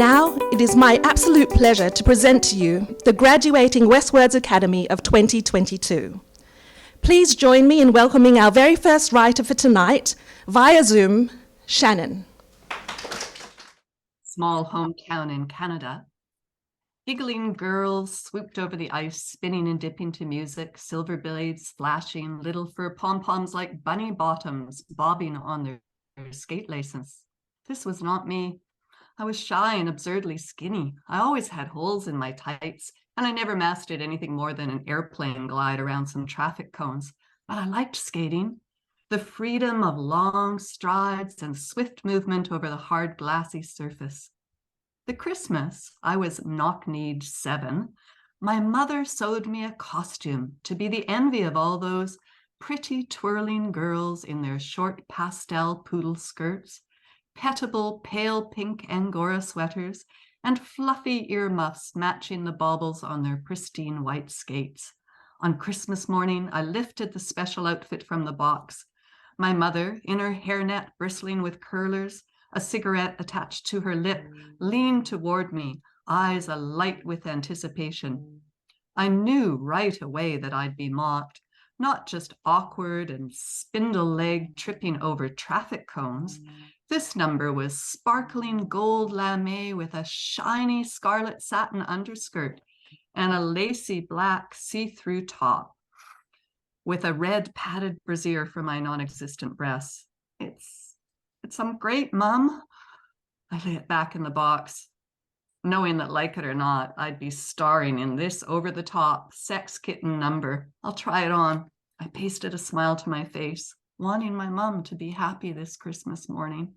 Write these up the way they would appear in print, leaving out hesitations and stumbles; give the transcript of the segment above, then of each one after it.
Now, it is my absolute pleasure to present to you the graduating WestWords Academy of 2022. Please join me in welcoming our very first writer for tonight, via Zoom, Shannon. Small hometown in Canada. Giggling girls swooped over the ice, spinning and dipping to music, silver blades flashing, little fur pom-poms like bunny bottoms bobbing on their skate laces. This was not me. I was shy and absurdly skinny. I always had holes in my tights, and I never mastered anything more than an airplane glide around some traffic cones. But I liked skating. The freedom of long strides and swift movement over the hard, glassy surface. The Christmas I was knock-kneed 7, my mother sewed me a costume to be the envy of all those pretty twirling girls in their short pastel poodle skirts, petable pale pink Angora sweaters, and fluffy earmuffs matching the baubles on their pristine white skates. On Christmas morning, I lifted the special outfit from the box. My mother, in her hairnet bristling with curlers, a cigarette attached to her lip, leaned toward me, eyes alight with anticipation. I knew right away that I'd be mocked, not just awkward and spindle-legged tripping over traffic cones. This number was sparkling gold lame with a shiny scarlet satin underskirt and a lacy black see-through top with a red padded brassiere for my non-existent breasts. It's some great, Mum. I lay it back in the box, knowing that, like it or not, I'd be starring in this over-the-top sex kitten number. I'll try it on. I pasted a smile to my face, wanting my mum to be happy this Christmas morning.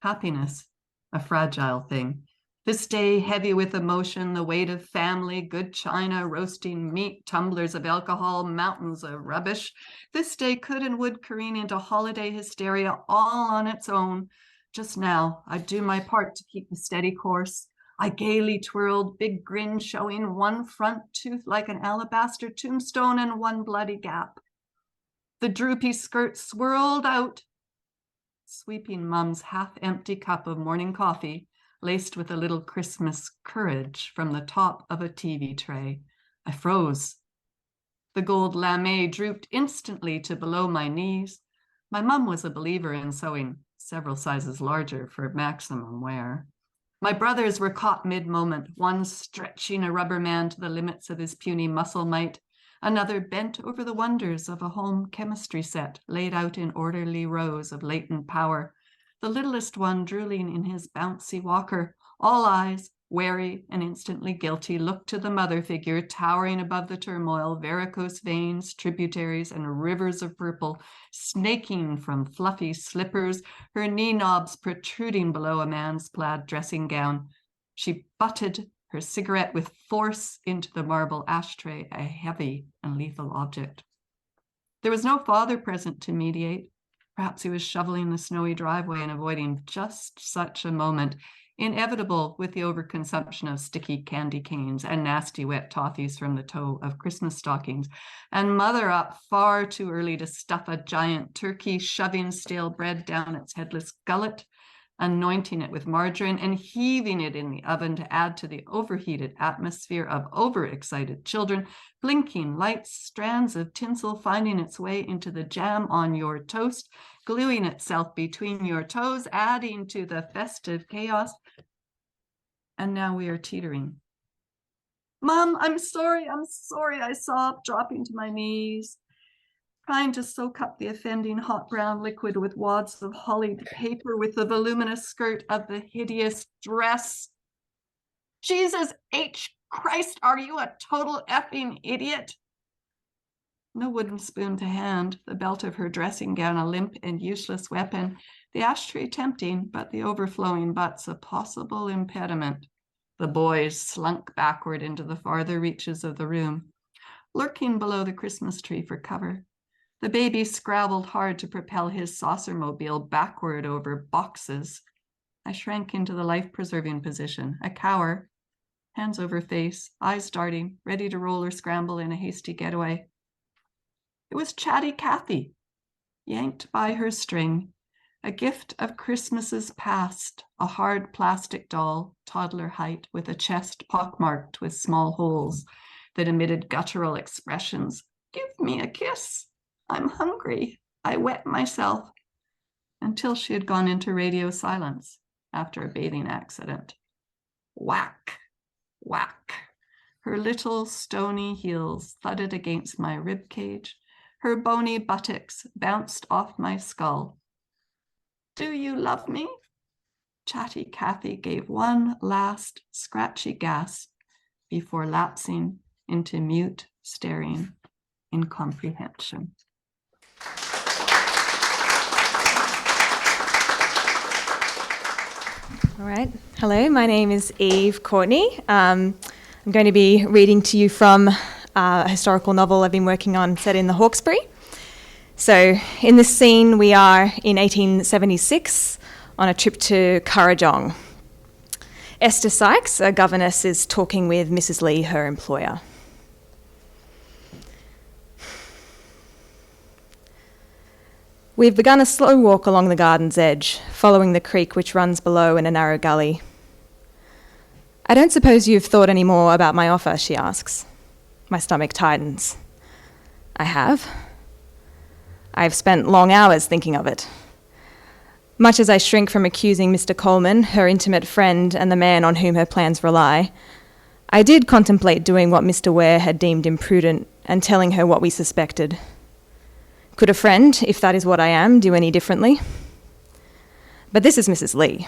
Happiness, a fragile thing. This day, heavy with emotion, the weight of family, good china, roasting meat, tumblers of alcohol, mountains of rubbish. This day could and would careen into holiday hysteria all on its own. Just now, I'd do my part to keep a steady course. I gaily twirled, big grin showing, one front tooth like an alabaster tombstone and one bloody gap. The droopy skirt swirled out, sweeping Mum's half-empty cup of morning coffee, laced with a little Christmas courage from the top of a TV tray. I froze. The gold lame drooped instantly to below my knees. My mum was a believer in sewing several sizes larger for maximum wear. My brothers were caught mid-moment, one stretching a rubber man to the limits of his puny muscle might, another bent over the wonders of a home chemistry set laid out in orderly rows of latent power, the littlest one drooling in his bouncy walker. All eyes, wary and instantly guilty, looked to the mother figure towering above the turmoil, varicose veins, tributaries, and rivers of purple, snaking from fluffy slippers, her knee knobs protruding below a man's plaid dressing gown. She butted her cigarette with force into the marble ashtray, a heavy and lethal object. There was no father present to mediate. Perhaps he was shoveling the snowy driveway and avoiding just such a moment, inevitable with the overconsumption of sticky candy canes and nasty wet toffees from the toe of Christmas stockings, and mother up far too early to stuff a giant turkey, shoving stale bread down its headless gullet, anointing it with margarine and heaving it in the oven to add to the overheated atmosphere of overexcited children, blinking light strands of tinsel finding its way into the jam on your toast, gluing itself between your toes, adding to the festive chaos. And now we are teetering. Mom, I'm sorry, I sobbed, dropping to my knees, trying to soak up the offending hot brown liquid with wads of hollied paper with the voluminous skirt of the hideous dress. Jesus H. Christ, are you a total effing idiot? No wooden spoon to hand, the belt of her dressing gown a limp and useless weapon, the ashtray tempting, but the overflowing butts a possible impediment. The boys slunk backward into the farther reaches of the room, lurking below the Christmas tree for cover. The baby scrabbled hard to propel his saucer-mobile backward over boxes. I shrank into the life-preserving position, a cower, hands over face, eyes darting, ready to roll or scramble in a hasty getaway. It was chatty Kathy, yanked by her string, a gift of Christmases past, a hard plastic doll, toddler height, with a chest pockmarked with small holes that emitted guttural expressions. Give me a kiss. I'm hungry. I wet myself. Until she had gone into radio silence after a bathing accident. Whack, whack. Her little stony heels thudded against my rib cage. Her bony buttocks bounced off my skull. Do you love me? Chatty Cathy gave one last scratchy gasp before lapsing into mute staring incomprehension. All right. Hello, my name is Eve Courtney. I'm going to be reading to you from a historical novel I've been working on set in the Hawkesbury. So in this scene, we are in 1876 on a trip to Kurrajong. Esther Sykes, a governess, is talking with Mrs. Lee, her employer. We've begun a slow walk along the garden's edge, following the creek which runs below in a narrow gully. I don't suppose you've thought any more about my offer, she asks. My stomach tightens. I have. I've spent long hours thinking of it. Much as I shrink from accusing Mr. Coleman, her intimate friend and the man on whom her plans rely, I did contemplate doing what Mr. Ware had deemed imprudent and telling her what we suspected. Could a friend, if that is what I am, do any differently? But this is Mrs. Lee.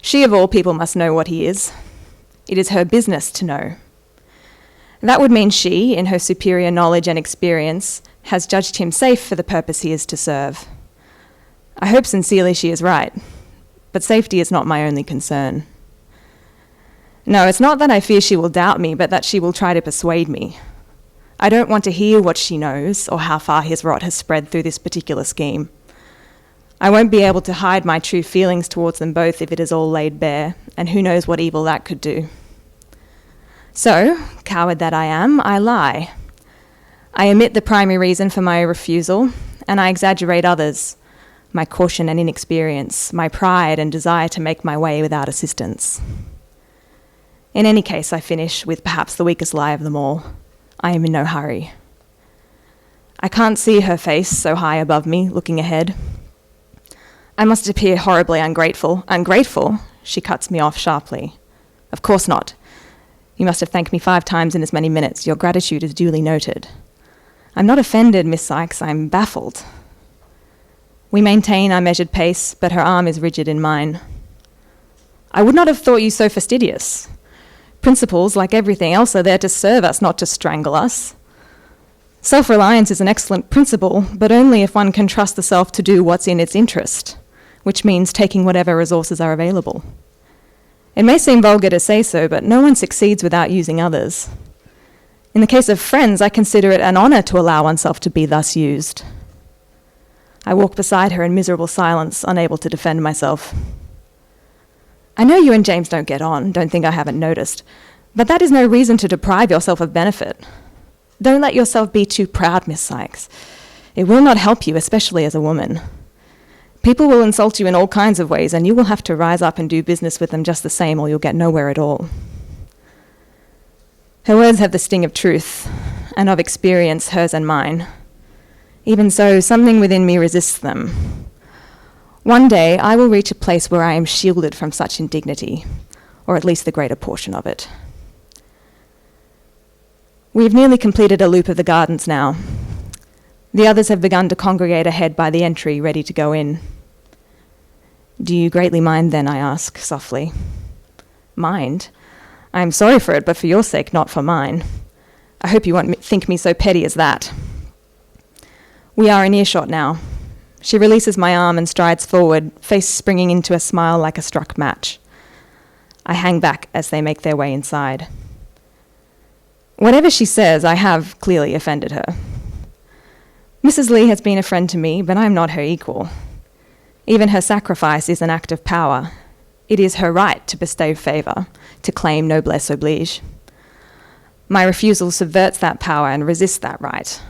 She of all people must know what he is. It is her business to know. That would mean she, in her superior knowledge and experience, has judged him safe for the purpose he is to serve. I hope sincerely she is right, but safety is not my only concern. No, it's not that I fear she will doubt me, but that she will try to persuade me. I don't want to hear what she knows or how far his rot has spread through this particular scheme. I won't be able to hide my true feelings towards them both if it is all laid bare, and who knows what evil that could do. So, coward that I am, I lie. I omit the primary reason for my refusal, and I exaggerate others, my caution and inexperience, my pride and desire to make my way without assistance. In any case, I finish with perhaps the weakest lie of them all. I am in no hurry. I can't see her face so high above me, looking ahead. I must appear horribly ungrateful. Ungrateful? She cuts me off sharply. Of course not. You must have thanked me 5 times in as many minutes. Your gratitude is duly noted. I'm not offended, Miss Sykes. I'm baffled. We maintain our measured pace, but her arm is rigid in mine. I would not have thought you so fastidious. Principles, like everything else, are there to serve us, not to strangle us. Self-reliance is an excellent principle, but only if one can trust the self to do what's in its interest, which means taking whatever resources are available. It may seem vulgar to say so, but no one succeeds without using others. In the case of friends, I consider it an honour to allow oneself to be thus used. I walk beside her in miserable silence, unable to defend myself. I know you and James don't get on, don't think I haven't noticed, but that is no reason to deprive yourself of benefit. Don't let yourself be too proud, Miss Sykes. It will not help you, especially as a woman. People will insult you in all kinds of ways, and you will have to rise up and do business with them just the same, or you'll get nowhere at all. Her words have the sting of truth, and of experience, hers and mine. Even so, something within me resists them. One day, I will reach a place where I am shielded from such indignity, or at least the greater portion of it. We have nearly completed a loop of the gardens now. The others have begun to congregate ahead by the entry, ready to go in. Do you greatly mind then, I ask, softly. Mind? I am sorry for it, but for your sake, not for mine. I hope you won't think me so petty as that. We are in earshot now. She releases my arm and strides forward, face springing into a smile like a struck match. I hang back as they make their way inside. Whatever she says, I have clearly offended her. Mrs. Lee has been a friend to me, but I am not her equal. Even her sacrifice is an act of power. It is her right to bestow favour, to claim noblesse oblige. My refusal subverts that power and resists that right.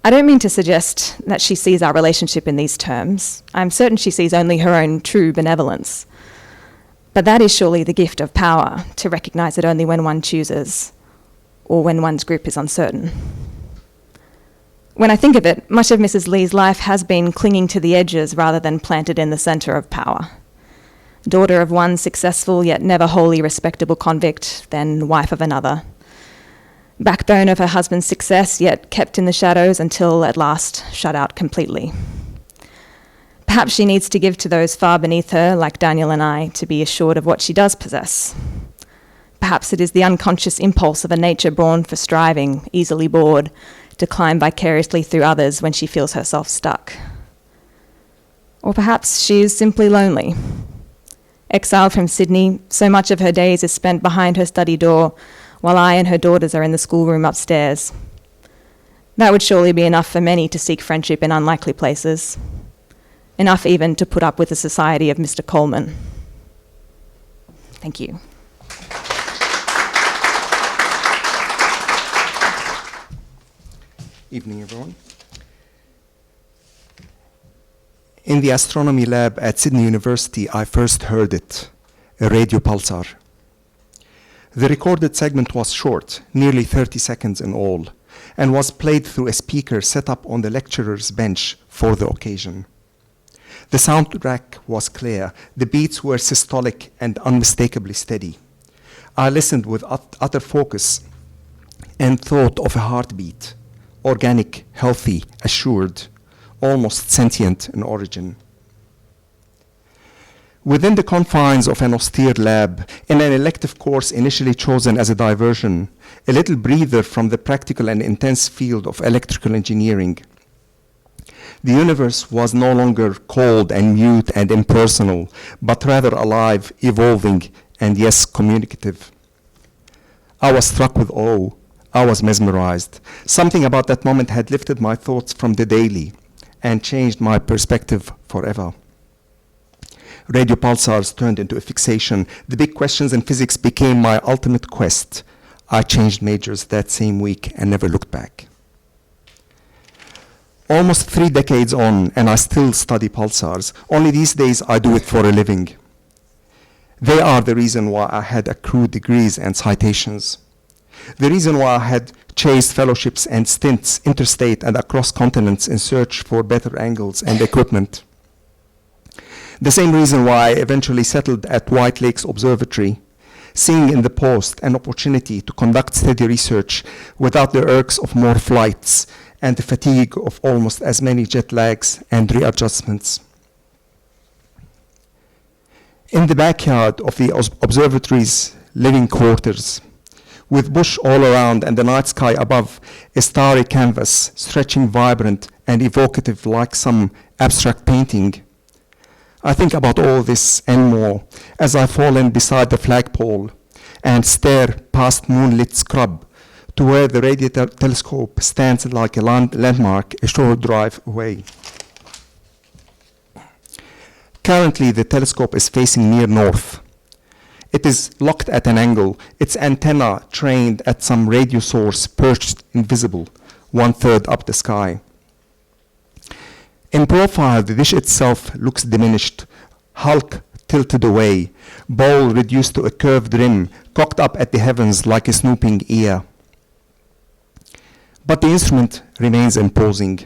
I don't mean to suggest that she sees our relationship in these terms. I'm certain she sees only her own true benevolence. But that is surely the gift of power, to recognise it only when one chooses, or when one's group is uncertain. When I think of it, much of Mrs. Lee's life has been clinging to the edges rather than planted in the centre of power. Daughter of one successful yet never wholly respectable convict, then wife of another. Backbone of her husband's success, yet kept in the shadows until at last shut out completely. Perhaps she needs to give to those far beneath her, like Daniel and I, to be assured of what she does possess. Perhaps it is the unconscious impulse of a nature born for striving, easily bored, to climb vicariously through others when she feels herself stuck. Or perhaps she is simply lonely. Exiled from Sydney, so much of her days is spent behind her study door, while I and her daughters are in the schoolroom upstairs. That would surely be enough for many to seek friendship in unlikely places. Enough even to put up with the society of Mr. Coleman. Thank you. Evening, everyone. In the astronomy lab at Sydney University, I first heard it, a radio pulsar. The recorded segment was short, nearly 30 seconds in all, and was played through a speaker set up on the lecturer's bench for the occasion. The soundtrack was clear, the beats were systolic and unmistakably steady. I listened with utter focus and thought of a heartbeat, organic, healthy, assured, almost sentient in origin. Within the confines of an austere lab, in an elective course initially chosen as a diversion, a little breather from the practical and intense field of electrical engineering, the universe was no longer cold and mute and impersonal, but rather alive, evolving, and yes, communicative. I was struck with awe. I was mesmerized. Something about that moment had lifted my thoughts from the daily and changed my perspective forever. Radio pulsars turned into a fixation. The big questions in physics became my ultimate quest. I changed majors that same week and never looked back. Almost 3 decades on, and I still study pulsars. Only these days I do it for a living. They are the reason why I had accrued degrees and citations. The reason why I had chased fellowships and stints interstate and across continents in search for better angles and equipment. The same reason why I eventually settled at White Lakes Observatory, seeing in the post an opportunity to conduct steady research without the irks of more flights and the fatigue of almost as many jet lags and readjustments. In the backyard of the observatory's living quarters, with bush all around and the night sky above, a starry canvas stretching vibrant and evocative like some abstract painting, I think about all this and more as I fall in beside the flagpole and stare past moonlit scrub to where the radio telescope stands like a landmark a short drive away. Currently, the telescope is facing near north. It is locked at an angle, its antenna trained at some radio source perched invisible, 1/3 up the sky. In profile, the dish itself looks diminished, hulk tilted away, bowl reduced to a curved rim, cocked up at the heavens like a snooping ear. But the instrument remains imposing.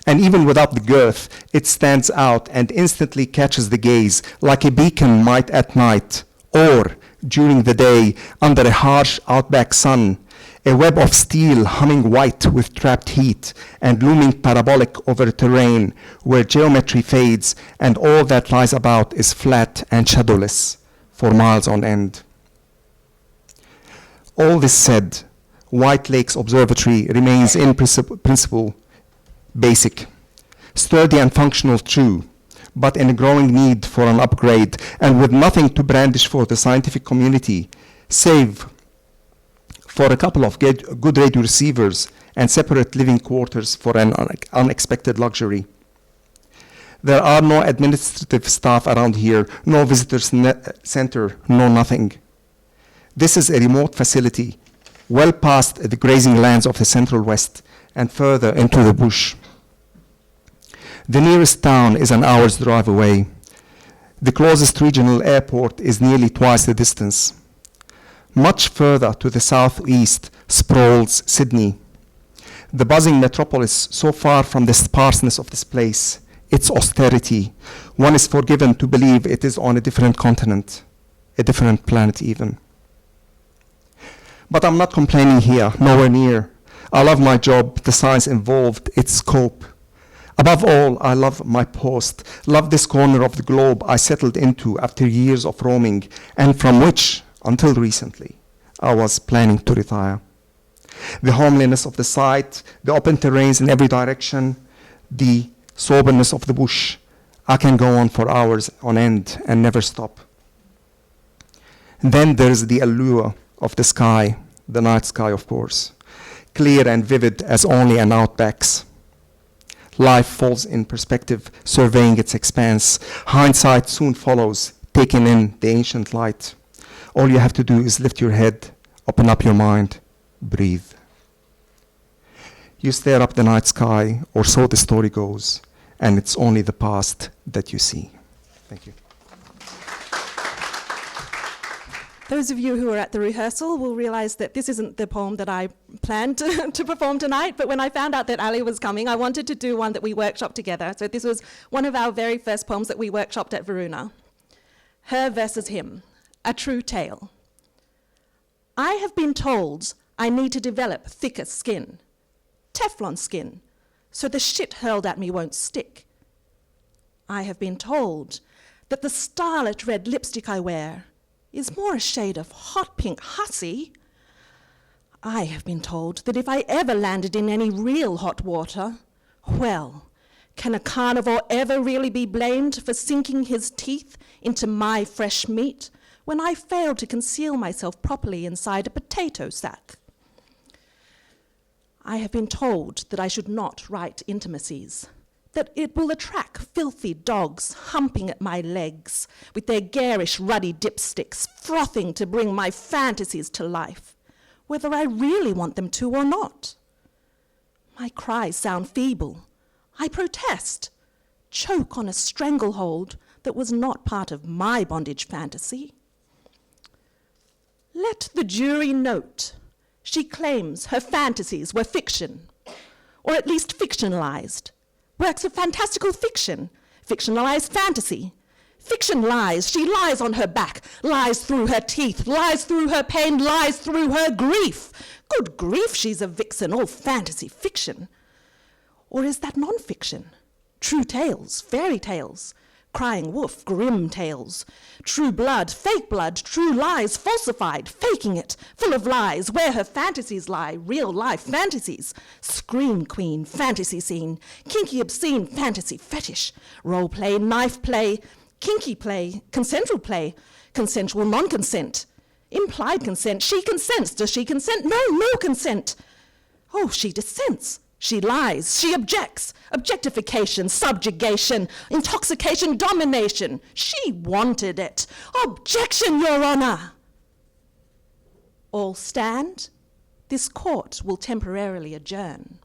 And even without the girth, it stands out and instantly catches the gaze, like a beacon might at night, or during the day, under a harsh outback sun, a web of steel humming white with trapped heat and looming parabolic over a terrain where geometry fades and all that lies about is flat and shadowless for miles on end. All this said, White Lakes Observatory remains in principle basic, sturdy and functional true, but in a growing need for an upgrade and with nothing to brandish for the scientific community, save for a couple of good radio receivers and separate living quarters for an unexpected luxury. There are no administrative staff around here, no visitors center, no nothing. This is a remote facility well past the grazing lands of the Central West and further into the bush. The nearest town is an hour's drive away. The closest regional airport is nearly twice the distance. Much further to the southeast sprawls Sydney, the buzzing metropolis so far from the sparseness of this place, its austerity. One is forgiven to believe it is on a different continent, a different planet even. But I'm not complaining here, nowhere near. I love my job, the science involved, its scope. Above all, I love my post, love this corner of the globe I settled into after years of roaming, and from which, until recently, I was planning to retire. The homeliness of the site, the open terrains in every direction, the soberness of the bush. I can go on for hours on end and never stop. And then there's the allure of the sky, the night sky, of course, clear and vivid as only an outback's. Life falls in perspective, surveying its expanse. Hindsight soon follows, taking in the ancient light. All you have to do is lift your head, open up your mind, breathe. You stare up the night sky, or so the story goes, and it's only the past that you see. Thank you. Those of you who were at the rehearsal will realize that this isn't the poem that I planned to perform tonight, but when I found out that Ali was coming, I wanted to do one that we workshopped together. So this was one of our very first poems that we workshopped at Varuna. Her versus him, a true tale. I have been told I need to develop thicker skin, Teflon skin, so the shit hurled at me won't stick. I have been told that the starlet red lipstick I wear is more a shade of hot pink hussy. I have been told that if I ever landed in any real hot water, well, can a carnivore ever really be blamed for sinking his teeth into my fresh meat when I failed to conceal myself properly inside a potato sack? I have been told that I should not write intimacies, that it will attract filthy dogs humping at my legs with their garish ruddy dipsticks frothing to bring my fantasies to life, whether I really want them to or not. My cries sound feeble. I protest, choke on a stranglehold that was not part of my bondage fantasy. Let the jury note, she claims her fantasies were fiction, or at least fictionalized. Works of fantastical fiction, fictionalized fantasy. Fiction lies, she lies on her back, lies through her teeth, lies through her pain, lies through her grief. Good grief, she's a vixen, all fantasy fiction. Or is that non-fiction? True tales, fairy tales, crying wolf, grim tales. True blood, fake blood, true lies, falsified, faking it, full of lies, where her fantasies lie, real life fantasies. Scream queen, fantasy scene, kinky obscene, fantasy fetish, role play, knife play, kinky play, consensual non-consent, implied consent, she consents, does she consent? No consent. Oh, she dissents. She lies, she objects, objectification, subjugation, intoxication, domination. She wanted it. Objection, Your Honor. All stand. This court will temporarily adjourn.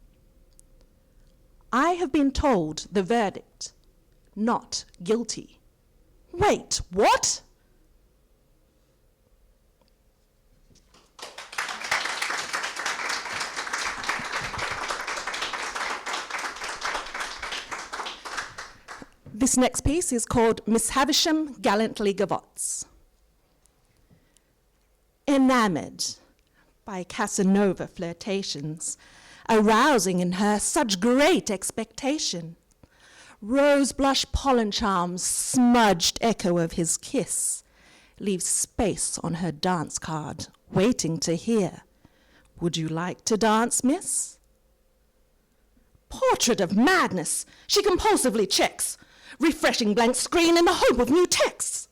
I have been told the verdict, not guilty. Wait, what? This next piece is called Miss Havisham Gallantly Gavots. Enamored by Casanova flirtations, arousing in her such great expectation, rose blush pollen charms, smudged echo of his kiss, leaves space on her dance card, waiting to hear, would you like to dance, miss? Portrait of madness, she compulsively checks, refreshing blank screen in the hope of new texts.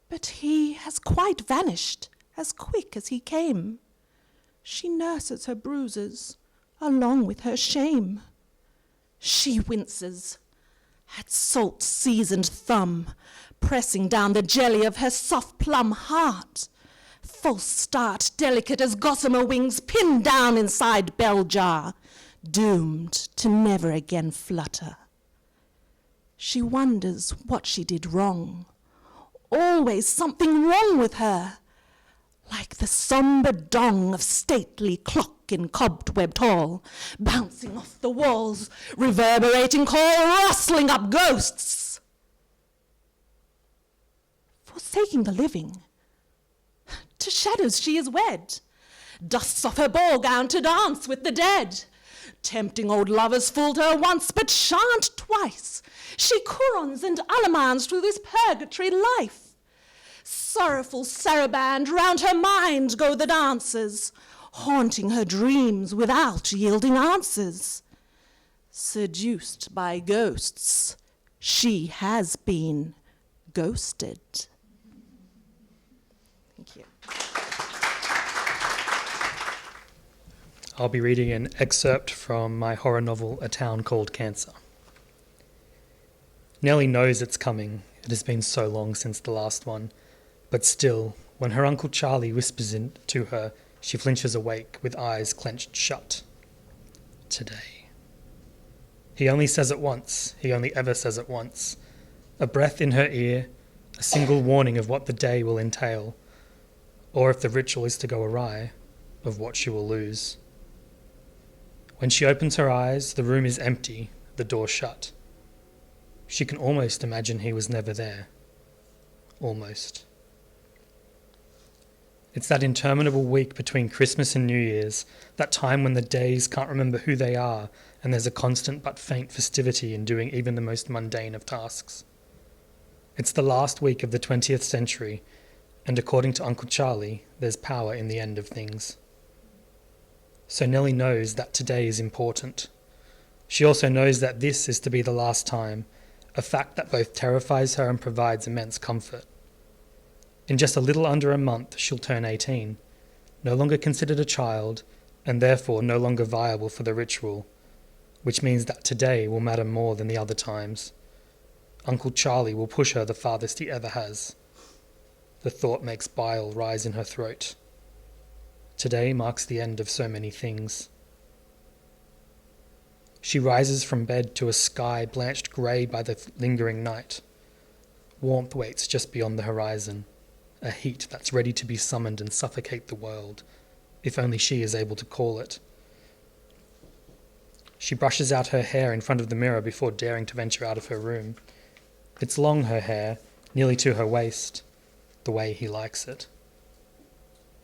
But he has quite vanished, as quick as he came. She nurses her bruises, along with her shame. She winces, at salt-seasoned thumb, pressing down the jelly of her soft plum heart, False start, delicate as gossamer wings pinned down inside bell jar, doomed to never again flutter. She wonders what she did wrong. Always something wrong with her. Like the sombre dong of stately clock in cobwebbed hall, bouncing off the walls, reverberating call, rustling up ghosts. Forsaking the living, to shadows she is wed, dusts off her ball gown to dance with the dead. Tempting old lovers fooled her once, but shan't twice. She courons and alamans through this purgatory life. Sorrowful saraband, round her mind go the dancers, haunting her dreams without yielding answers. Seduced by ghosts, she has been ghosted. Thank you. I'll be reading an excerpt from my horror novel, A Town Called Cancer. Nellie knows it's coming. It has been so long since the last one. But still, when her Uncle Charlie whispers it to her, she flinches awake with eyes clenched shut. Today. He only says it once. He only ever says it once. A breath in her ear, a single warning of what the day will entail, or if the ritual is to go awry, of what she will lose. When she opens her eyes, the room is empty, the door shut. She can almost imagine he was never there. Almost. It's that interminable week between Christmas and New Year's, that time when the days can't remember who they are, and there's a constant but faint festivity in doing even the most mundane of tasks. It's the last week of the 20th century, and according to Uncle Charlie, there's power in the end of things. So Nellie knows that today is important. She also knows that this is to be the last time, a fact that both terrifies her and provides immense comfort. In just a little under a month, she'll turn 18, no longer considered a child, and therefore no longer viable for the ritual, which means that today will matter more than the other times. Uncle Charlie will push her the farthest he ever has. The thought makes bile rise in her throat. Today marks the end of so many things. She rises from bed to a sky blanched grey by the lingering night. Warmth waits just beyond the horizon, a heat that's ready to be summoned and suffocate the world, if only she is able to call it. She brushes out her hair in front of the mirror before daring to venture out of her room. It's long, her hair, nearly to her waist, the way he likes it.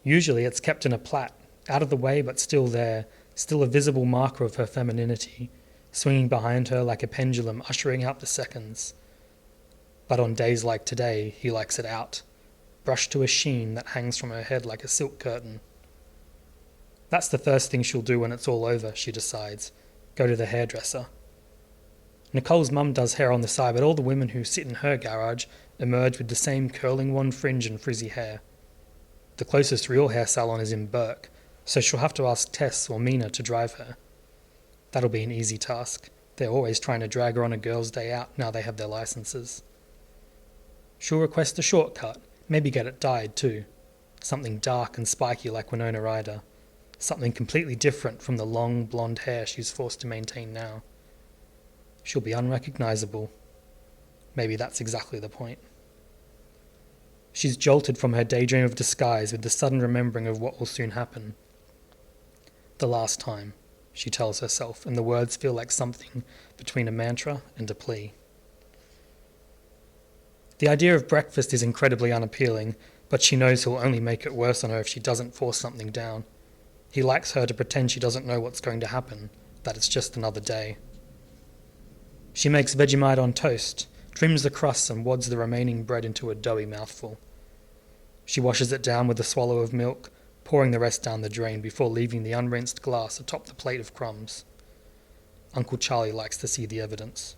Usually it's kept in a plait, out of the way but still there, still a visible marker of her femininity, swinging behind her like a pendulum ushering out the seconds. But on days like today, he likes it out, brushed to a sheen that hangs from her head like a silk curtain. That's the first thing she'll do when it's all over, she decides, go to the hairdresser. Nicole's mum does hair on the side, but all the women who sit in her garage emerge with the same curling wand fringe and frizzy hair. The closest real hair salon is in Burke, so she'll have to ask Tess or Mina to drive her. That'll be an easy task. They're always trying to drag her on a girls' day out now they have their licenses. She'll request a shortcut, maybe get it dyed too. Something dark and spiky like Winona Ryder. Something completely different from the long blonde hair she's forced to maintain now. She'll be unrecognisable. Maybe that's exactly the point. She's jolted from her daydream of disguise with the sudden remembering of what will soon happen. The last time, she tells herself, and the words feel like something between a mantra and a plea. The idea of breakfast is incredibly unappealing, but she knows he'll only make it worse on her if she doesn't force something down. He likes her to pretend she doesn't know what's going to happen, that it's just another day. She makes Vegemite on toast, trims the crusts and wads the remaining bread into a doughy mouthful. She washes it down with a swallow of milk, pouring the rest down the drain before leaving the unrinsed glass atop the plate of crumbs. Uncle Charlie likes to see the evidence.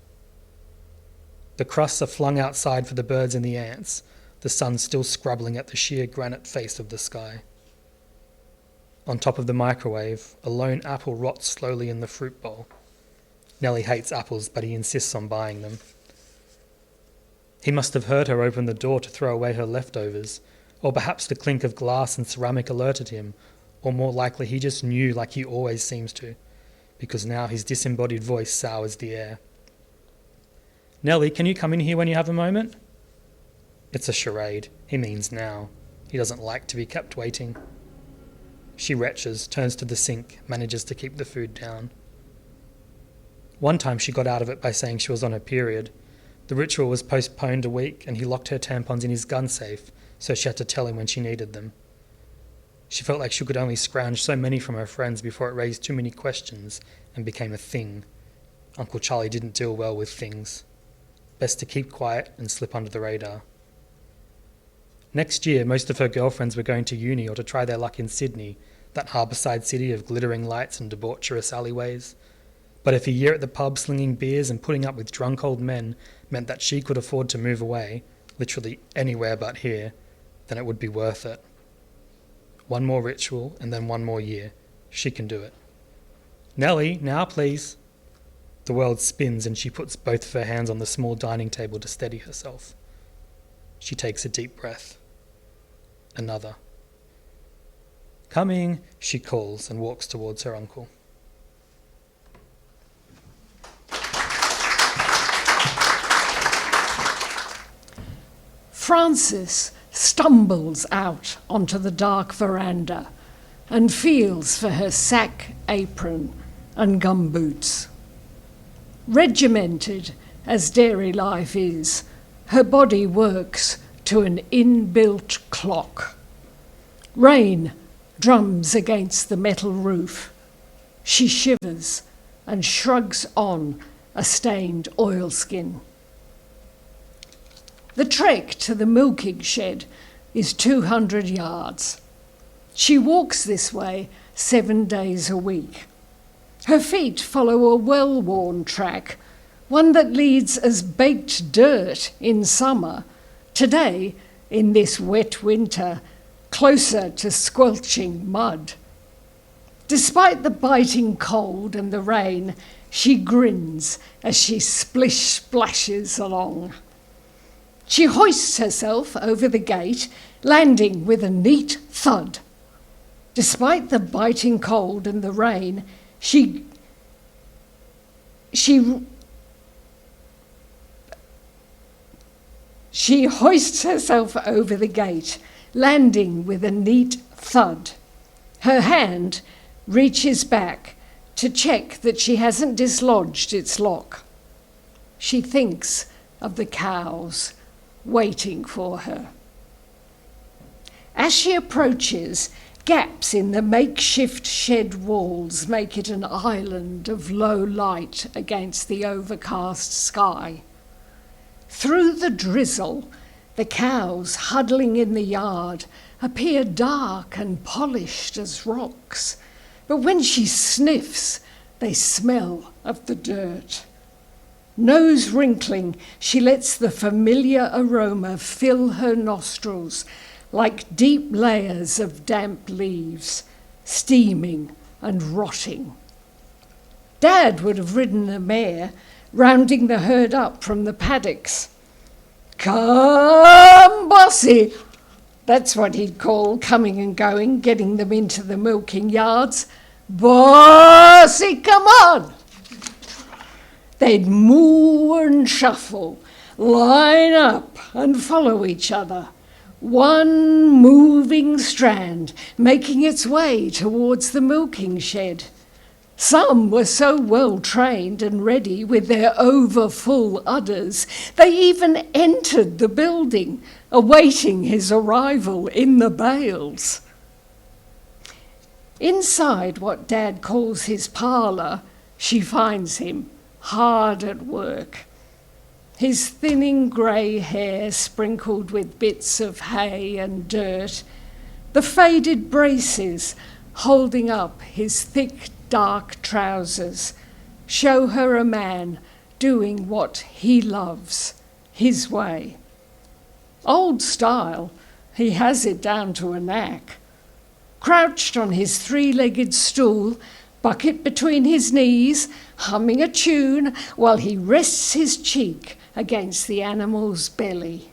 The crusts are flung outside for the birds and the ants, the sun still scrubbling at the sheer granite face of the sky. On top of the microwave, a lone apple rots slowly in the fruit bowl. Nellie hates apples, but he insists on buying them. He must have heard her open the door to throw away her leftovers, or perhaps the clink of glass and ceramic alerted him, or more likely he just knew like he always seems to, because now his disembodied voice sours the air. "Nellie, can you come in here when you have a moment?" It's a charade. He means now. He doesn't like to be kept waiting. She retches, turns to the sink, manages to keep the food down. One time she got out of it by saying she was on her period. The ritual was postponed a week and he locked her tampons in his gun safe, so she had to tell him when she needed them. She felt like she could only scrounge so many from her friends before it raised too many questions and became a thing. Uncle Charlie didn't deal well with things. Best to keep quiet and slip under the radar. Next year, most of her girlfriends were going to uni or to try their luck in Sydney, that harbourside city of glittering lights and debaucherous alleyways. But if a year at the pub slinging beers and putting up with drunk old men meant that she could afford to move away, literally anywhere but here, then it would be worth it. One more ritual and then one more year. She can do it. "Nellie, now please." The world spins and she puts both of her hands on the small dining table to steady herself. She takes a deep breath. Another. "Coming," she calls and walks towards her uncle. Frances stumbles out onto the dark veranda and feels for her sack apron and gumboots. Regimented as dairy life is, her body works to an inbuilt clock. Rain drums against the metal roof. She shivers and shrugs on a stained oilskin. The trek to the milking shed is 200 yards. She walks this way 7 days a week. Her feet follow a well-worn track, one that leads as baked dirt in summer, today, in this wet winter, closer to squelching mud. Despite the biting cold and the rain, she grins as she splish-splashes along. She hoists herself over the gate, landing with a neat thud. Despite the biting cold and the rain, she hoists herself over the gate, landing with a neat thud. Her hand reaches back to check that she hasn't dislodged its lock. She thinks of the cows waiting for her. As she approaches, gaps in the makeshift shed walls make it an island of low light against the overcast sky. Through the drizzle, the cows huddling in the yard appear dark and polished as rocks, but when she sniffs, they smell of the dirt. Nose wrinkling, she lets the familiar aroma fill her nostrils like deep layers of damp leaves, steaming and rotting. Dad would have ridden the mare, rounding the herd up from the paddocks. "Come, bossy!" That's what he'd call coming and going, getting them into the milking yards. "Bossy, come on!" They'd moo and shuffle, line up and follow each other, one moving strand making its way towards the milking shed. Some were so well trained and ready with their overfull udders, they even entered the building, awaiting his arrival in the bales. Inside what Dad calls his parlour, she finds him hard at work. His thinning grey hair sprinkled with bits of hay and dirt, the faded braces holding up his thick dark trousers show her a man doing what he loves, his way. Old style, he has it down to a knack. Crouched on his three-legged stool, bucket between his knees, humming a tune while he rests his cheek against the animal's belly.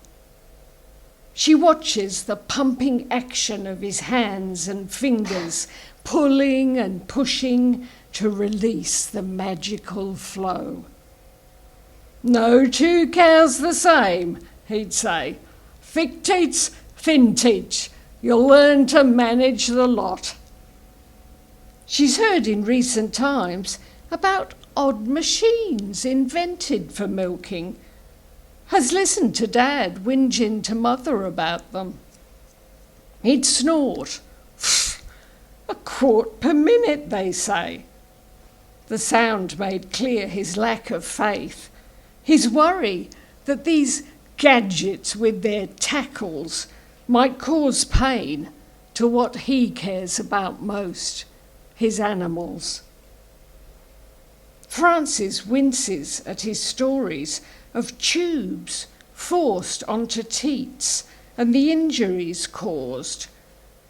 She watches the pumping action of his hands and fingers, pulling and pushing to release the magical flow. "No two cows the same," he'd say. "Thick teats, thin teats. You'll learn to manage the lot." She's heard in recent times about odd machines invented for milking, has listened to Dad whinging to Mother about them. He'd snort, "A quart per minute, they say." The sound made clear his lack of faith, his worry that these gadgets with their tackles might cause pain to what he cares about most, his animals. Francis winces at his stories of tubes forced onto teats and the injuries caused,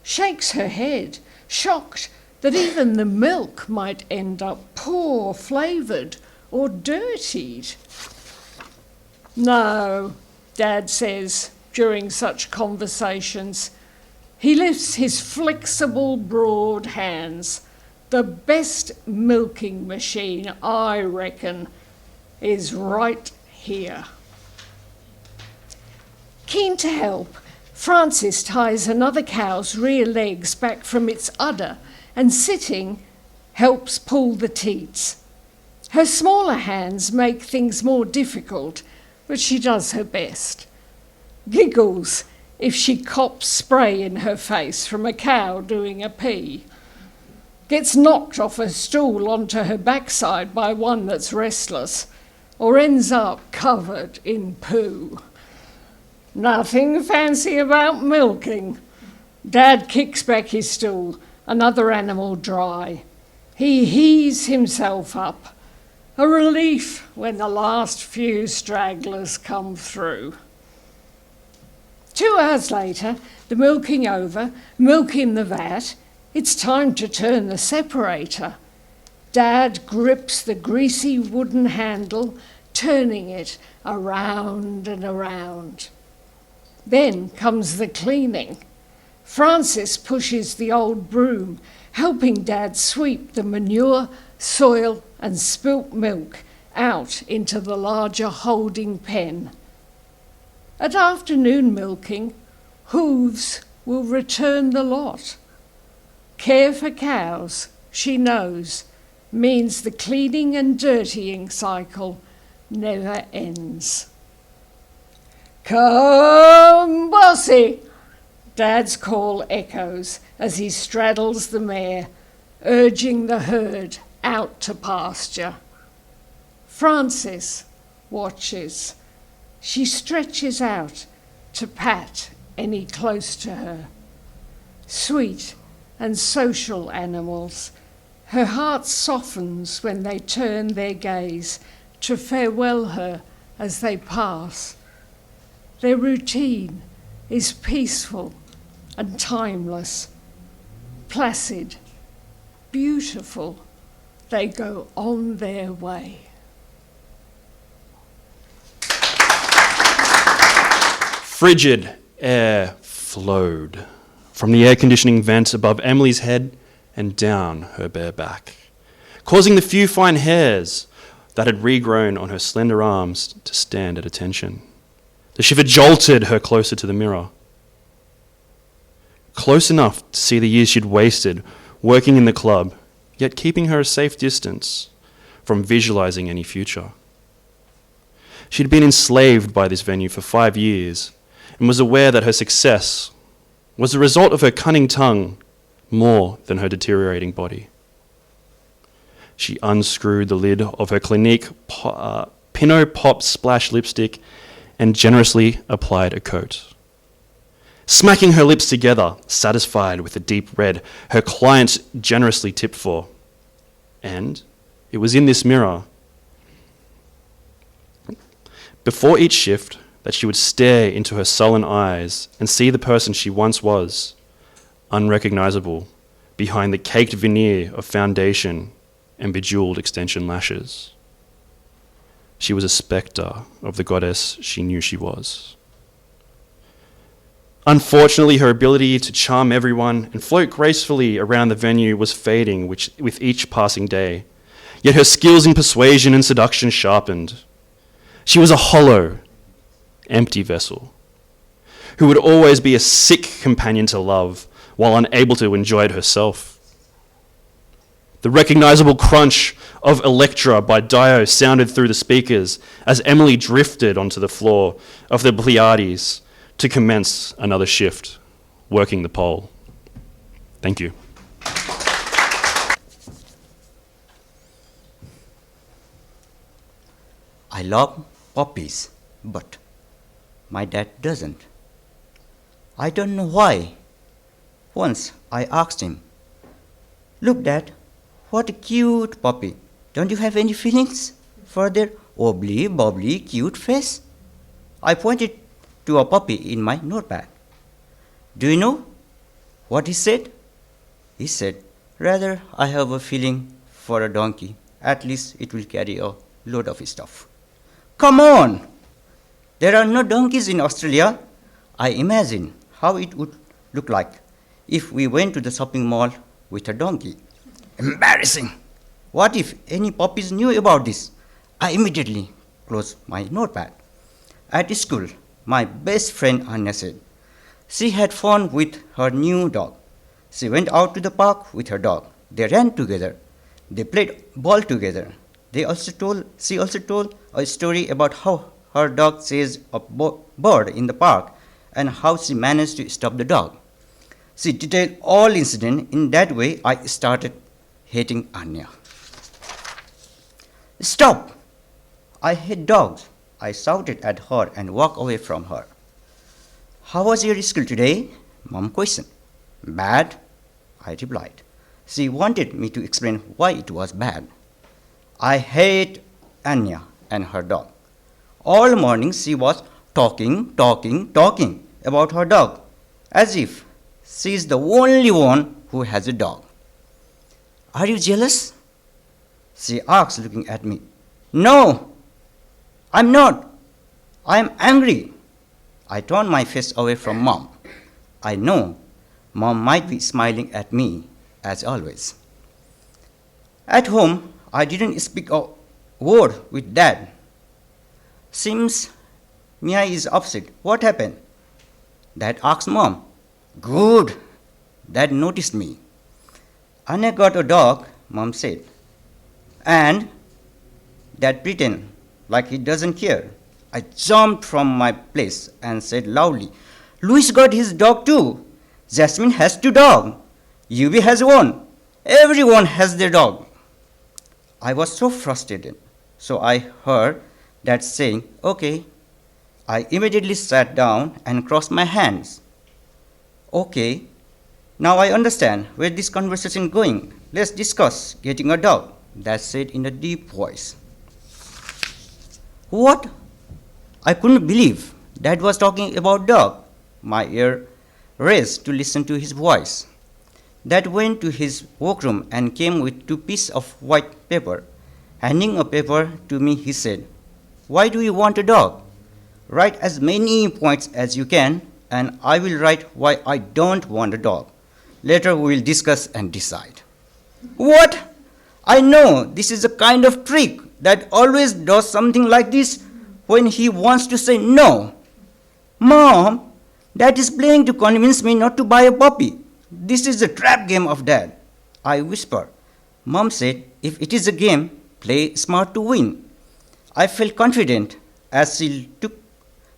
shakes her head, shocked that even the milk might end up poor flavoured or dirtied. "No," Dad says during such conversations. He lifts his flexible, broad hands. "The best milking machine, I reckon, is right here." Keen to help, Francis ties another cow's rear legs back from its udder and, sitting, helps pull the teats. Her smaller hands make things more difficult, but she does her best. Giggles if she cops spray in her face from a cow doing a pee. Gets knocked off her stool onto her backside by one that's restless, or ends up covered in poo. Nothing fancy about milking. Dad kicks back his stool, another animal dry. He heaves himself up, a relief when the last few stragglers come through. 2 hours later, the milking over, milk in the vat, it's time to turn the separator. Dad grips the greasy wooden handle, turning it around and around. Then comes the cleaning. Francis pushes the old broom, helping Dad sweep the manure, soil and spilt milk out into the larger holding pen. At afternoon milking, hooves will return the lot. Care for cows, she knows, means the cleaning and dirtying cycle never ends. "Come, bossy!" Dad's call echoes as he straddles the mare, urging the herd out to pasture. Francis watches. She stretches out to pat any close to her. Sweet and social animals, her heart softens when they turn their gaze to farewell her as they pass. Their routine is peaceful and timeless, placid, beautiful. They go on their way. Frigid air flowed from the air conditioning vent above Emily's head and down her bare back, causing the few fine hairs that had regrown on her slender arms to stand at attention. The shiver jolted her closer to the mirror, close enough to see the years she'd wasted working in the club, yet keeping her a safe distance from visualizing any future. She'd been enslaved by this venue for 5 years and was aware that her success was the result of her cunning tongue more than her deteriorating body. She unscrewed the lid of her Clinique Pinot Pop Splash lipstick and generously applied a coat. Smacking her lips together, satisfied with the deep red her client generously tipped for. And it was in this mirror, before each shift, that she would stare into her sullen eyes and see the person she once was, unrecognizable, behind the caked veneer of foundation and bejeweled extension lashes. She was a spectre of the goddess she knew she was. Unfortunately, her ability to charm everyone and float gracefully around the venue was fading with each passing day. Yet her skills in persuasion and seduction sharpened. She was a hollow, empty vessel who would always be a sick companion to love while unable to enjoy it herself. The recognizable crunch of Electra by Dio sounded through the speakers as Emily drifted onto the floor of the Pleiades to commence another shift, working the pole. Thank you. I love puppies, but my dad doesn't. I don't know why. Once I asked him, "Look, Dad, what a cute puppy. Don't you have any feelings for their wobbly, bobbly, cute face?" I pointed to a puppy in my notepad. Do you know what he said? He said, "Rather, I have a feeling for a donkey. At least it will carry a load of stuff." Come on! There are no donkeys in Australia. I imagine how it would look like if we went to the shopping mall with a donkey. Embarrassing! What if any puppies knew about this? I immediately closed my notepad. At school, my best friend Anya said she had fun with her new dog. She went out to the park with her dog. They ran together. They played ball together. She also told a story about how her dog chased a bird in the park and how she managed to stop the dog. She detailed all incidents. In that way, I started hating Anya. "Stop! I hate dogs," I shouted at her and walked away from her. "How was your school today?" Mom questioned. "Bad," I replied. She wanted me to explain why it was bad. I hate Anya and her dog. All morning she was talking about her dog, as if she is the only one who has a dog. "Are you jealous?" she asked, looking at me. "No, I'm not. I'm angry." I turned my face away from Mom. I know Mom might be smiling at me, as always. At home, I didn't speak a word with Dad. "Seems Mia is upset. What happened?" Dad asked Mom. "Good." Dad noticed me. "Anya got a dog," Mom said. And Dad pretended like he doesn't care. I jumped from my place and said loudly, "Louis got his dog too. Jasmine has 2 dogs. Yubi has 1. Everyone has their dog." I was so frustrated, so I heard Dad saying, "Okay." I immediately sat down and crossed my hands. "Okay, now I understand where this conversation is going. Let's discuss getting a dog," Dad said in a deep voice. What? I couldn't believe Dad was talking about dog. My ear raised to listen to his voice. Dad went to his workroom and came with 2 pieces of white paper. Handing a paper to me, he said, "Why do you want a dog? Write as many points as you can, and I will write why I don't want a dog. Later we will discuss and decide." What? I know this is a kind of trick that always does something like this when he wants to say no. "Mom, Dad is playing to convince me not to buy a puppy. This is a trap game of Dad," I whispered. Mom said, "If it is a game, play smart to win." I felt confident as she took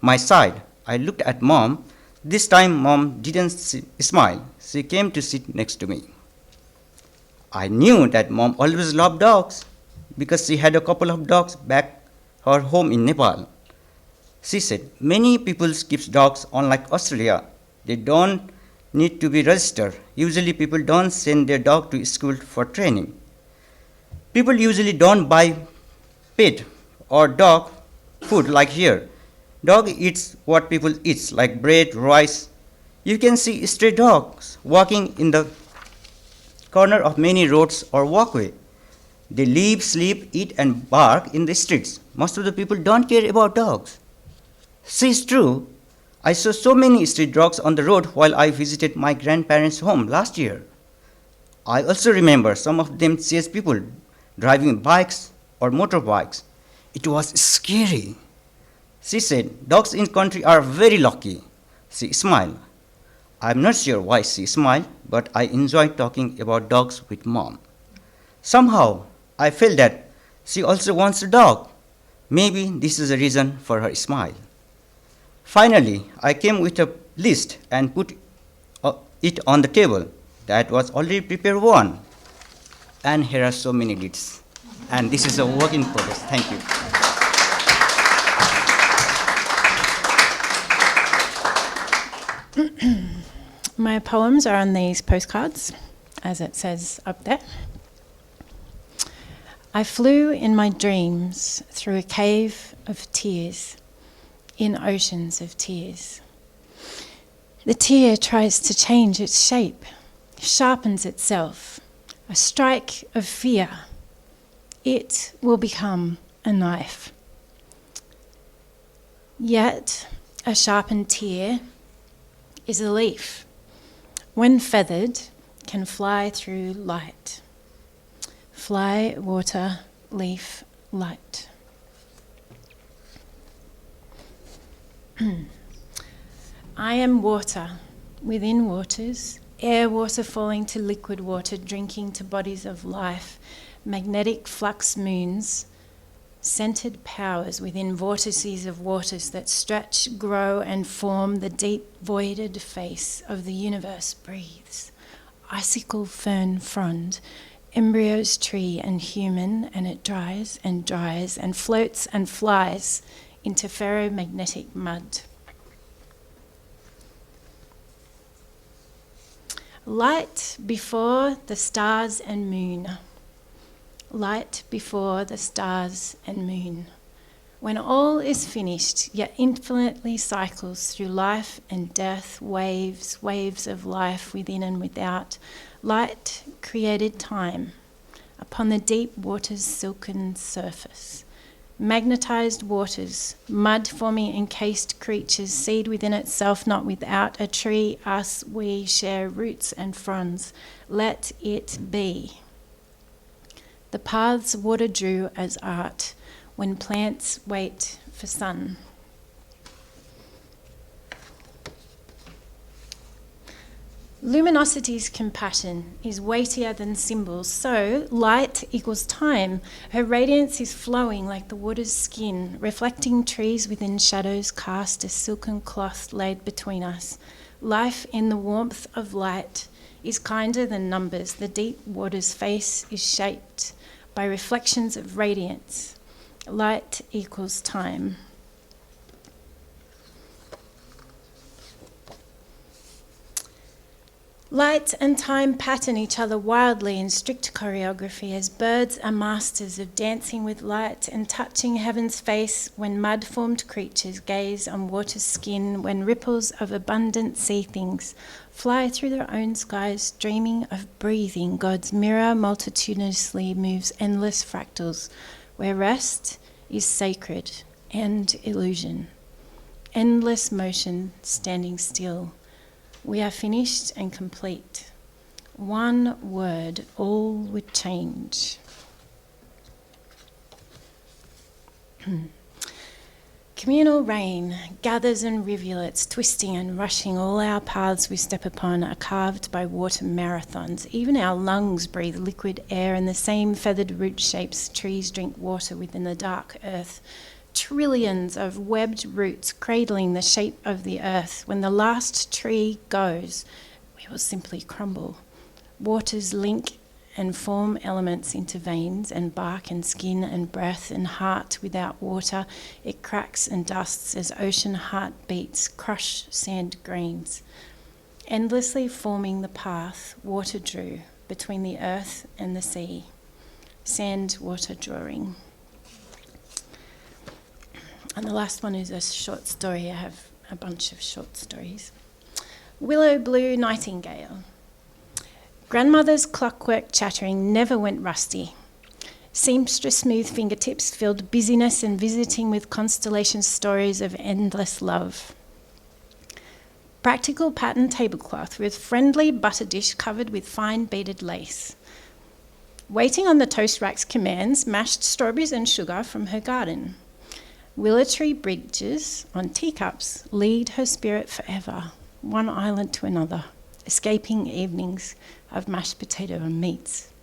my side. I looked at Mom. This time, Mom didn't smile. She came to sit next to me. I knew that Mom always loved dogs because she had a couple of dogs back her home in Nepal. She said, "Many people keep dogs, unlike Australia. They don't need to be registered. Usually people don't send their dog to school for training. People usually don't buy pet or dog food like here. Dog eats what people eat, like bread, rice. You can see stray dogs walking in the corner of many roads or walkway. They live, sleep, eat, and bark in the streets. Most of the people don't care about dogs." She's true. I saw so many street dogs on the road while I visited my grandparents' home last year. I also remember some of them chased people driving bikes or motorbikes. It was scary. She said, dogs in country are very lucky. She smiled. I'm not sure why she smiled, but I enjoyed talking about dogs with Mom. Somehow, I felt that she also wants a dog. Maybe this is a reason for her smile. Finally, I came with a list and put it on the table. That was already prepared one. And here are so many lists. And this is a work in progress. Thank you. My poems are on these postcards, as it says up there. I flew in my dreams through a cave of tears, in oceans of tears. The tear tries to change its shape, sharpens itself, a strike of fear. It will become a knife. Yet a sharpened tear is a leaf. When feathered, can fly through light. Fly, water, leaf, light. I am water, within waters, air water falling to liquid water, drinking to bodies of life, magnetic flux moons, centered powers within vortices of waters that stretch, grow, and form the deep voided face of the universe breathes. Icicle fern frond, embryos tree and human, and it dries and floats and flies into ferromagnetic mud. Light before the stars and moon. Light before the stars and moon. When all is finished, yet infinitely cycles through life and death, waves, waves of life within and without. Light created time upon the deep water's silken surface. Magnetized waters, mud forming encased creatures, seed within itself, not without. A tree, us, we share roots and fronds. Let it be. The paths water drew as art, when plants wait for sun. Luminosity's compassion is weightier than symbols, so light equals time. Her radiance is flowing like the water's skin, reflecting trees within shadows cast a silken cloth laid between us. Life in the warmth of light is kinder than numbers. The deep water's face is shaped by reflections of radiance. Light equals time. Light and time pattern each other wildly in strict choreography as birds are masters of dancing with light and touching heaven's face when mud-formed creatures gaze on water's skin, when ripples of abundant sea things fly through their own skies, dreaming of breathing. God's mirror multitudinously moves endless fractals, where rest is sacred and illusion. Endless motion standing still. We are finished and complete. One word, all would change. Communal rain gathers in rivulets, twisting and rushing. All our paths we step upon are carved by water marathons. Even our lungs breathe liquid air, and the same feathered root shapes trees drink water within the dark earth. Trillions of webbed roots cradling the shape of the earth. When the last tree goes, we will simply crumble. Waters link and form elements into veins and bark and skin and breath and heart. Without water, it cracks and dusts as ocean heart beats, crush sand grains. Endlessly forming the path water drew between the earth and the sea. Sand water drawing. And the last one is a short story. I have a bunch of short stories. Willow Blue Nightingale. Grandmother's clockwork chattering never went rusty. Seamstress smooth fingertips filled busyness and visiting with constellation stories of endless love. Practical pattern tablecloth with friendly butter dish covered with fine beaded lace. Waiting on the toast rack's commands, mashed strawberries and sugar from her garden. Willow tree bridges on teacups lead her spirit forever, one island to another, escaping evenings of mashed potato and meats,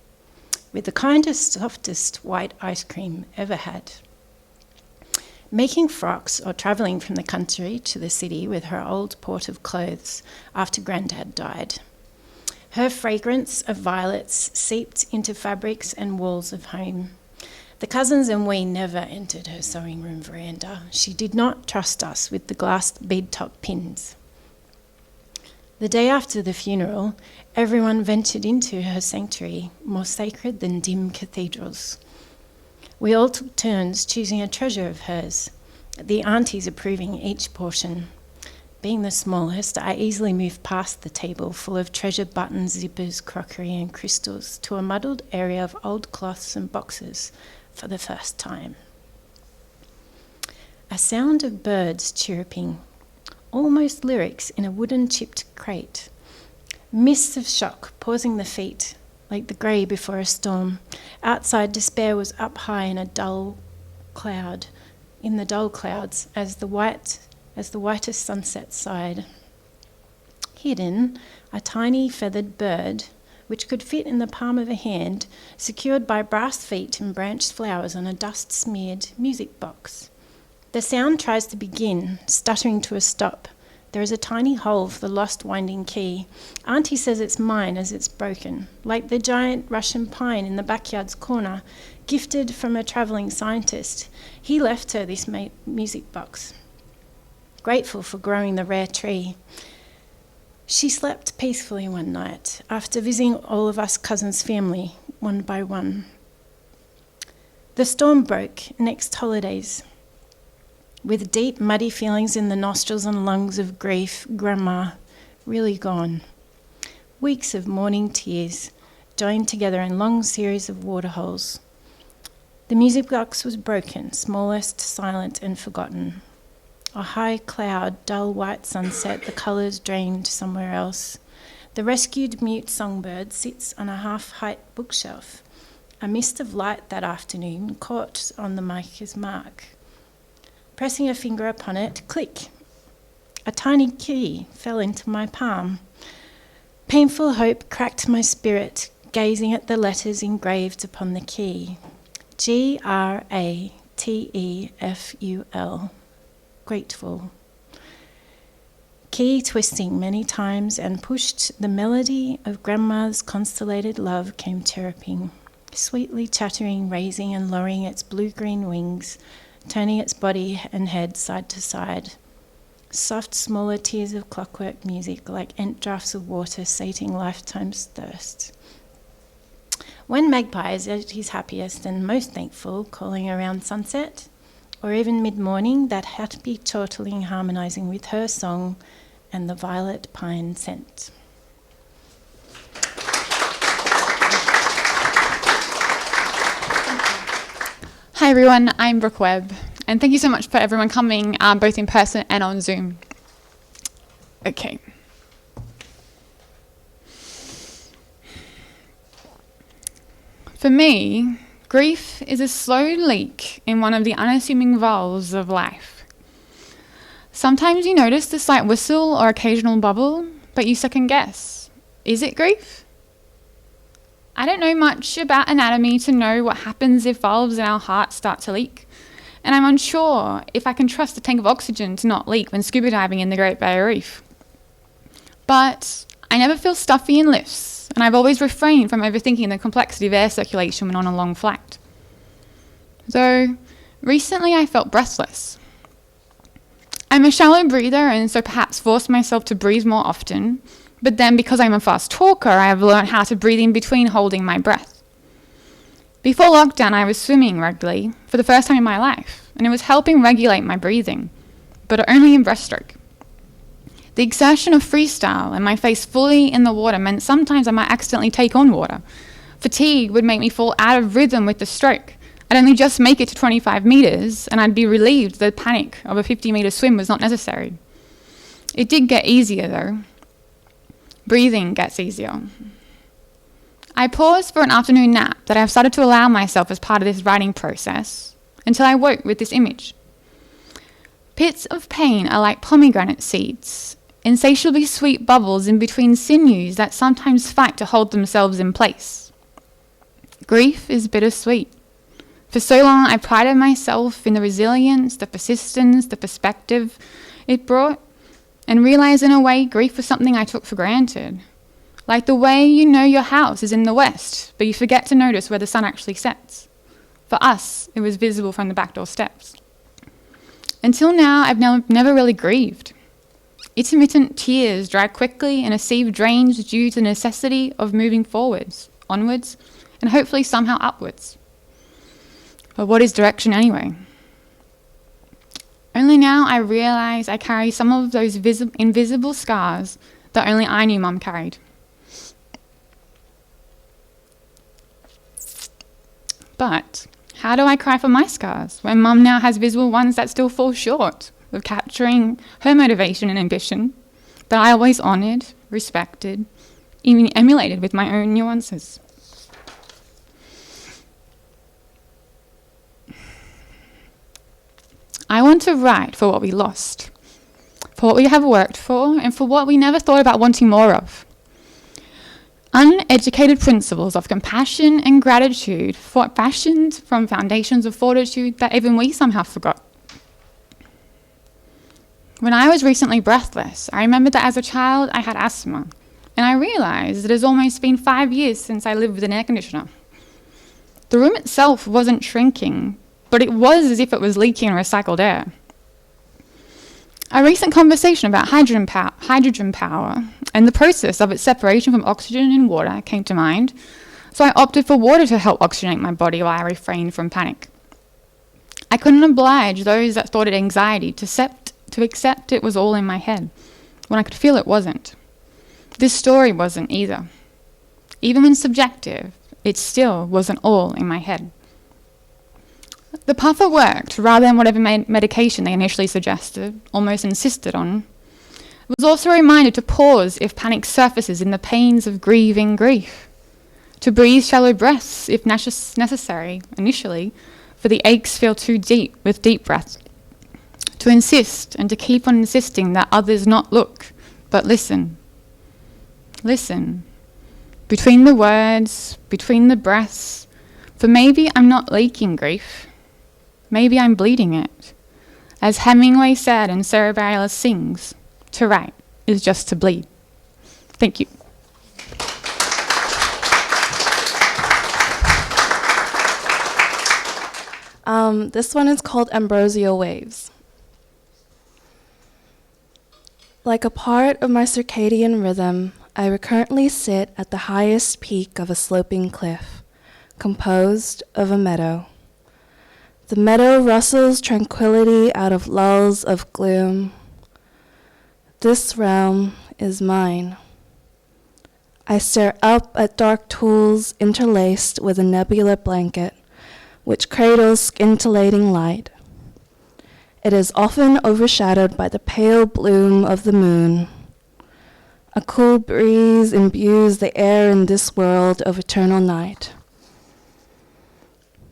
with the kindest, softest white ice cream ever had. Making frocks or travelling from the country to the city with her old port of clothes after Grandad died. Her fragrance of violets seeped into fabrics and walls of home. The cousins and we never entered her sewing room veranda. She did not trust us with the glass bead-top pins. The day after the funeral, everyone ventured into her sanctuary, more sacred than dim cathedrals. We all took turns choosing a treasure of hers, the aunties approving each portion. Being the smallest, I easily moved past the table full of treasure buttons, zippers, crockery and crystals to a muddled area of old cloths and boxes for the first time. A sound of birds chirruping, almost lyrics in a wooden chipped crate. Mists of shock pausing the feet, like the grey before a storm. Outside, despair was up high in the dull clouds as the whitest sunset sighed. Hidden, a tiny feathered bird, which could fit in the palm of a hand, secured by brass feet and branched flowers on a dust-smeared music box. The sound tries to begin, stuttering to a stop. There is a tiny hole for the lost winding key. Auntie says it's mine as it's broken, like the giant Russian pine in the backyard's corner, gifted from a travelling scientist. He left her this music box, grateful for growing the rare tree. She slept peacefully one night after visiting all of us cousins' family, one by one. The storm broke next holidays. With deep, muddy feelings in the nostrils and lungs of grief, Grandma, really gone. Weeks of morning tears, joined together in long series of waterholes. The music box was broken, smallest, silent and forgotten. A high cloud, dull white sunset, the colours drained somewhere else. The rescued mute songbird sits on a half-height bookshelf. A mist of light that afternoon caught on the mica's mark. Pressing a finger upon it, click. A tiny key fell into my palm. Painful hope cracked my spirit, gazing at the letters engraved upon the key. Grateful. Grateful. Key twisting many times and pushed, the melody of Grandma's constellated love came chirruping, sweetly chattering, raising and lowering its blue-green wings, turning its body and head side to side. Soft, smaller tears of clockwork music, like ant draughts of water sating lifetime's thirst. When Magpie is at his happiest and most thankful, calling around sunset, or even mid-morning, that happy chortling harmonising with her song and the violet pine scent. Hi everyone, I'm Brooke Webb, and thank you so much for everyone coming, both in person and on Zoom. Okay. For me, grief is a slow leak in one of the unassuming valves of life. Sometimes you notice the slight whistle or occasional bubble, but you second guess. Is it grief? I don't know much about anatomy to know what happens if valves in our heart start to leak, and I'm unsure if I can trust a tank of oxygen to not leak when scuba diving in the Great Barrier Reef. But I never feel stuffy in lifts, and I've always refrained from overthinking the complexity of air circulation when on a long flight. Though, recently I felt breathless. I'm a shallow breather and so perhaps forced myself to breathe more often, but then because I'm a fast talker, I have learned how to breathe in between holding my breath. Before lockdown, I was swimming regularly for the first time in my life, and it was helping regulate my breathing, but only in breaststroke. The exertion of freestyle and my face fully in the water meant sometimes I might accidentally take on water. Fatigue would make me fall out of rhythm with the stroke. I'd only just make it to 25 metres, and I'd be relieved the panic of a 50-metre swim was not necessary. It did get easier though. Breathing gets easier. I paused for an afternoon nap that I've started to allow myself as part of this writing process until I woke with this image. Pits of pain are like pomegranate seeds, insatiably sweet bubbles in between sinews that sometimes fight to hold themselves in place. Grief is bittersweet. For so long, I prided myself in the resilience, the persistence, the perspective it brought, and realized in a way grief was something I took for granted. Like the way you know your house is in the west, but you forget to notice where the sun actually sets. For us, it was visible from the back door steps. Until now, I've never really grieved. Intermittent tears dry quickly and a sieve drains due to the necessity of moving forwards, onwards, and hopefully somehow upwards. But what is direction anyway? Only now I realise I carry some of those invisible scars that only I knew Mum carried. But how do I cry for my scars when Mum now has visible ones that still fall short of capturing her motivation and ambition that I always honoured, respected, even emulated with my own nuances? I want to write for what we lost, for what we have worked for, and for what we never thought about wanting more of. Uneducated principles of compassion and gratitude fashioned from foundations of fortitude that even we somehow forgot. When I was recently breathless, I remembered that as a child I had asthma, and I realised it has almost been 5 years since I lived with an air conditioner. The room itself wasn't shrinking, but it was as if it was leaking recycled air. A recent conversation about hydrogen power and the process of its separation from oxygen in water came to mind, so I opted for water to help oxygenate my body while I refrained from panic. I couldn't oblige those that thought it anxiety to accept it was all in my head, when I could feel it wasn't. This story wasn't either. Even when subjective, it still wasn't all in my head. The puffer worked rather than whatever medication they initially suggested, almost insisted on. It was also a reminder to pause if panic surfaces in the pains of grieving grief, to breathe shallow breaths if necessary initially, for the aches feel too deep with deep breaths, to insist and to keep on insisting that others not look, but listen. Listen. Between the words, between the breaths, for maybe I'm not leaking grief. Maybe I'm bleeding it. As Hemingway said in Cerebralus Sings, to write is just to bleed. Thank you. This one is called Ambrosial Waves. Like a part of my circadian rhythm, I recurrently sit at the highest peak of a sloping cliff, composed of a meadow. The meadow rustles tranquility out of lulls of gloom. This realm is mine. I stare up at dark tools interlaced with a nebula blanket, which cradles scintillating light. It is often overshadowed by the pale bloom of the moon. A cool breeze imbues the air in this world of eternal night.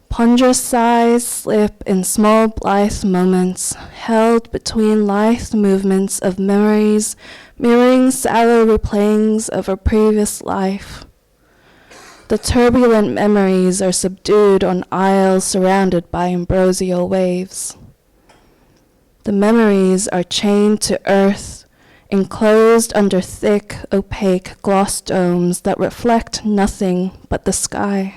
Ponderous sighs slip in small blithe moments, held between lithe movements of memories, mirroring sallow replayings of a previous life. The turbulent memories are subdued on isles surrounded by ambrosial waves. The memories are chained to earth, enclosed under thick, opaque gloss domes that reflect nothing but the sky.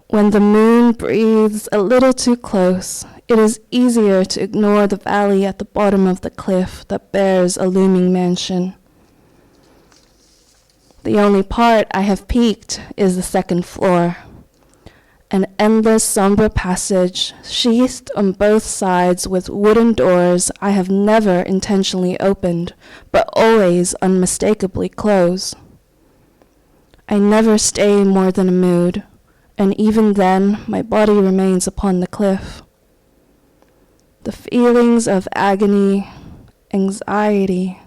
When the moon breathes a little too close, it is easier to ignore the valley at the bottom of the cliff that bears a looming mansion. The only part I have peeked is the second floor, an endless somber passage sheathed on both sides with wooden doors I have never intentionally opened, but always unmistakably close. I never stay more than a mood, and even then my body remains upon the cliff. The feelings of agony, anxiety,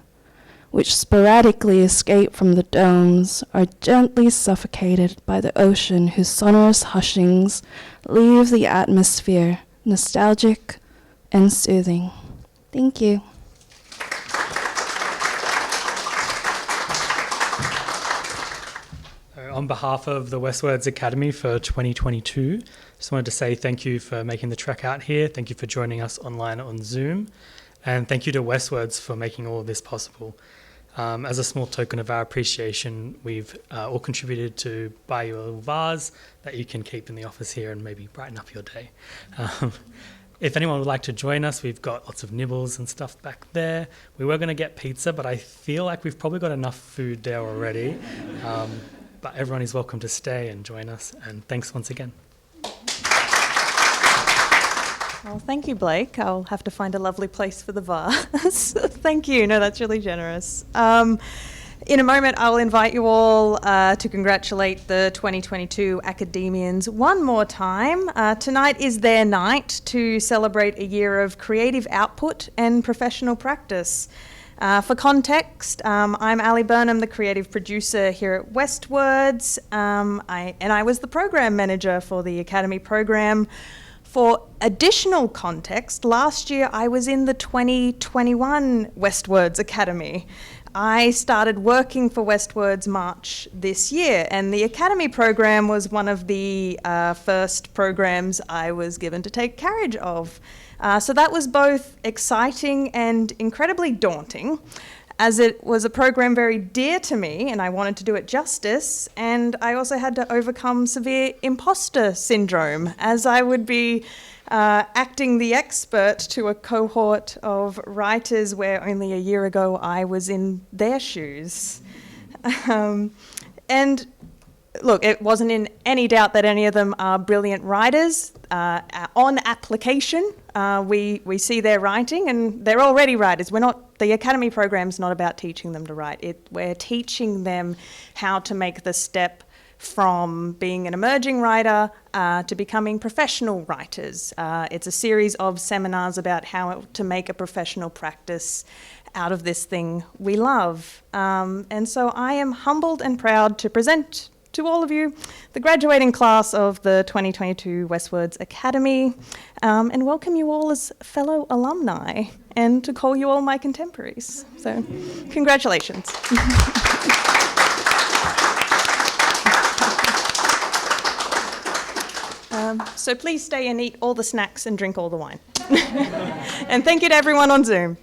which sporadically escape from the domes, are gently suffocated by the ocean whose sonorous hushings leave the atmosphere nostalgic and soothing. Thank you. On behalf of the WestWords Academy for 2022, just wanted to say thank you for making the trek out here. Thank you for joining us online on Zoom. And thank you to WestWords for making all of this possible. As a small token of our appreciation, we've all contributed to buy you a little vase that you can keep in the office here and maybe brighten up your day. If anyone would like to join us, we've got lots of nibbles and stuff back there. We were going to get pizza, but I feel like we've probably got enough food there already. But everyone is welcome to stay and join us. And thanks once again. Well, thank you, Blake. I'll have to find a lovely place for the vase. Thank you. No, that's really generous. In a moment, I'll invite you all to congratulate the 2022 academians one more time. Tonight is their night to celebrate a year of creative output and professional practice. For context, I'm Ali Burnham, the creative producer here at WestWords, and I was the program manager for the Academy program. For additional context, last year I was in the 2021 WestWords Academy. I started working for WestWords March this year, and the Academy program was one of the first programs I was given to take carriage of. So that was both exciting and incredibly daunting, as it was a program very dear to me and I wanted to do it justice, and I also had to overcome severe imposter syndrome, as I would be acting the expert to a cohort of writers where only a year ago I was in their shoes. And look, it wasn't in any doubt that any of them are brilliant writers. On application, we see their writing, and they're already writers. The Academy program's not about teaching them to write. We're teaching them how to make the step from being an emerging writer to becoming professional writers. It's a series of seminars about how to make a professional practice out of this thing we love. And so I am humbled and proud to present to all of you the graduating class of the 2022 WestWords Academy, and welcome you all as fellow alumni, and to call you all my contemporaries. So, congratulations. So please stay and eat all the snacks and drink all the wine. And thank you to everyone on Zoom.